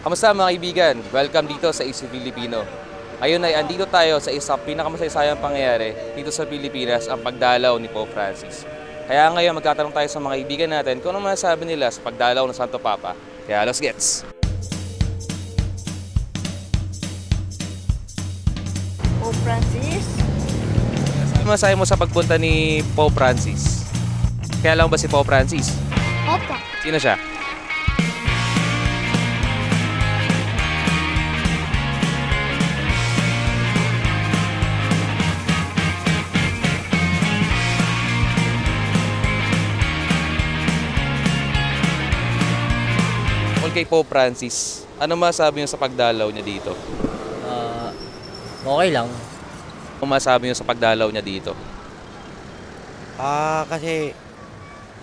Kamusta mga kaibigan? Welcome dito sa Easy Filipino. Ngayon ay andito tayo sa isang pinakamasaysayang pangyayari dito sa Pilipinas, ang pagdalaw ni Pope Francis. Kaya ngayon magtatanong tayo sa mga kaibigan natin kung ano masasabi nila sa pagdalaw ng Santo Papa. Kaya let's gets! Pope Francis? Ano masasabi mo sa pagpunta ni Pope Francis? Kaya lang ba si Pope Francis? Opo. Sino siya? Kay Pope Francis, ano masasabi niyo sa pagdalaw niya dito? Okay lang. Ano masasabi niyo sa pagdalaw niya dito? Kasi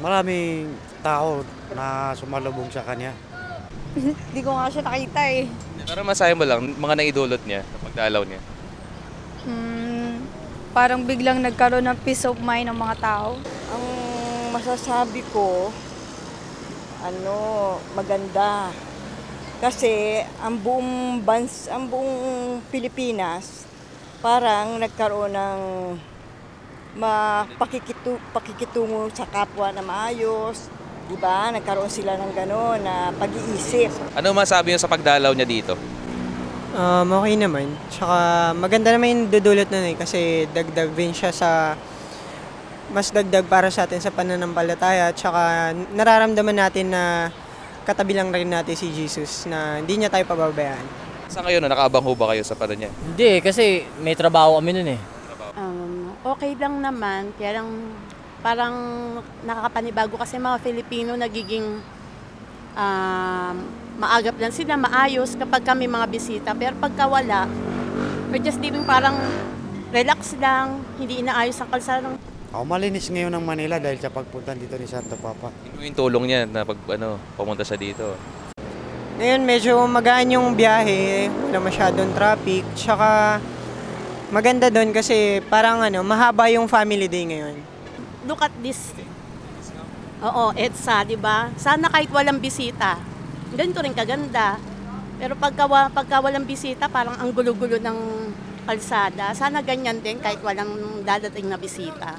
maraming tao na sumalubong sa kanya. Hindi ko nga siya nakita eh. Pero masasabi mo lang, mga naidulot niya sa pagdalaw niya. Parang biglang nagkaroon ng peace of mind ng mga tao. Ang masasabi ko, maganda. Kasi ang buong Pilipinas parang nagkaroon ng pakikitungo sa kapwa na maayos. Diba? Nagkaroon sila ng gano'n na pag-iisip. Ano masasabi niyo sa pagdalaw niya dito? Okay naman. Tsaka maganda naman yung dudulot nun kasi dagdag din siya sa mas dagdag para sa atin sa pananampalataya. Tsaka nararamdaman natin na katabi lang rin natin si Jesus na hindi niya tayo pababayaan. Sa ngayon, nakaabang ho ba kayo sa pano niya? Hindi, kasi may trabaho kami nun eh. Okay lang naman, kaya lang parang nakakapanibago kasi mga Filipino nagiging maagap lang sila, maayos kapag kami mga bisita. Pero pagka wala, we're just living parang relax lang, hindi inaayos ang kalsada. Malinis ngayon ng Manila dahil sa pagpunta dito ni Santo Papa. Ano yung tulong niya na pumunta siya dito? Ngayon medyo magaan yung biyahe, wala masyadong traffic. Tsaka maganda doon kasi parang mahaba yung family day ngayon. Look at this. Oo, EDSA, di ba? Sana kahit walang bisita, ganito rin kaganda. Pero pagka walang bisita, parang ang gulo-gulo ng kalsada. Sana ganyan din kahit walang dadating na bisita.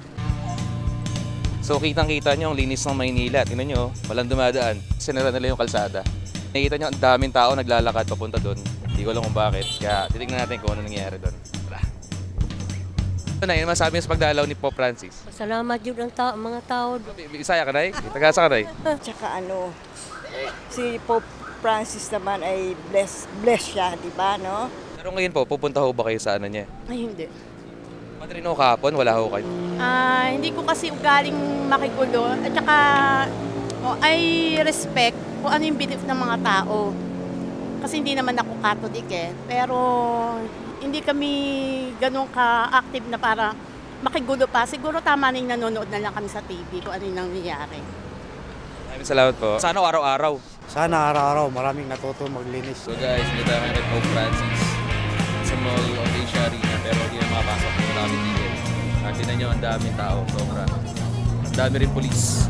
So kitang-kita niyo ang linis ng Maynila. Tingnan niyo, walang dumadaan. Sinara nila yung kalsada. Nakikita niyo ang daming tao naglalakad papunta doon. Hindi ko alam kung bakit. Kaya titignan natin kung ano nangyayari doon. Tara. Ano na, yun masabi niyo sa pagdalaw ni Pope Francis? Salamat yun ang mga tao. Isaya ka, Nay? Tagasa ka, Nay? Tsaka si Pope Francis naman ay bless siya, di ba, no? Pero ngayon po, pupunta ho ba kayo sa ano niya? Ay, hindi. Madrino kahapon, wala ho kayo. Hindi ko kasi ugaling makigulo. At saka, I respect kung ano yung belief ng mga tao. Kasi hindi naman ako Catholic eh. Pero hindi kami ganun ka-active na para makigulo pa. Siguro tama na yung nanonood na lang kami sa TV kung ano yung nangyayari. Maraming salamat po. Sana araw-araw. Sana araw-araw maraming natuto maglinis. So guys, hindi tayo kay Pope Francis sa Mall of Asia Arena, pero hindi na makapasok ng dami ticket. Tingnan nyo, ang daming tao, sobra. Ang dami rin police.